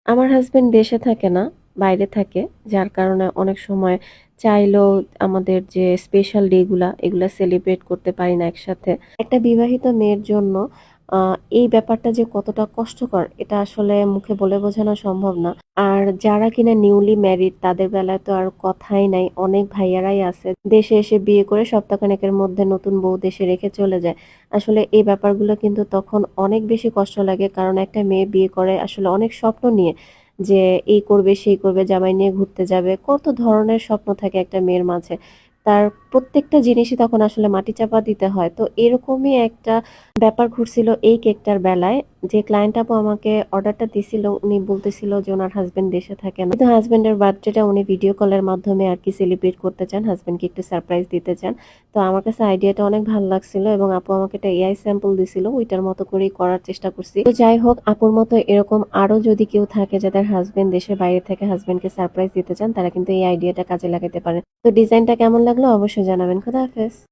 আমার হাসব্যান্ড দেশে থাকে না, বাইরে থাকে। যার কারণে অনেক সময় চাইলেও আমাদের যে স্পেশাল ডে এগুলা সেলিব্রেট করতে পারি না একসাথে। একটা বিবাহিত মেয়ের জন্য আ এই ব্যাপারটা যে কতটা কষ্টকর এটা আসলে মুখে বলে বোঝানো সম্ভব না। আর যারা কিনা নিউলি ম্যারিড তাদের বেলায় তো আর কথাই নাই। অনেক ভাইয়ারাই আছে দেশে এসে বিয়ে করে সপ্তাহখানেকের মধ্যে নতুন বউ দেশে রেখে চলে যায়। আসলে এই ব্যাপারগুলো কিন্তু তখন অনেক বেশি কষ্ট লাগে। কারণ একটা মেয়ে বিয়ে করে আসলে অনেক স্বপ্ন নিয়ে। যে এই করবে, সেই করবে, জামাই নিয়ে ঘুরতে যাবে। কত ধরনের স্বপ্ন থাকে একটা মেয়ের মাঝে। তার প্রত্যেকটা জিনিসই তখন আসলে মাটিচাপা দিতে হয়। তো এরকমই একটা ব্যাপার ঘটছিল এই কেকটার বেলায়। যে ক্লায়েন্ট আপু আমাকে অর্ডারটা দিছিল, উনি বলতেছিল যে উনার হাসব্যান্ড দেশে থাকে না। কিন্তু হাসব্যান্ডের বার্থডেটা উনি ভিডিও কলের মাধ্যমে আরকি সেলিব্রেট করতে চান। হাসব্যান্ডকে একটু সারপ্রাইজ দিতে চান। তো আমার কাছে আইডিয়াটা অনেক ভাল লাগছিল এবং আপু আমাকে একটা এআই স্যাম্পল দিছিল। ওইটার মতো করেই করার চেষ্টা করছি। তো যাই হোক, আপুর মতো এরকম আরো যদি কেউ থাকে যাদের হাসব্যান্ড দেশের বাইরে থেকে হাসব্যান্ডকে সারপ্রাইজ দিতে চান, তারা কিন্তু এই আইডিয়াটা কাজে লাগাতে পারেন। তো ডিজাইনটা কেমন লাগলো অবশ্যই জানাবেন। খোদা হাফেজ।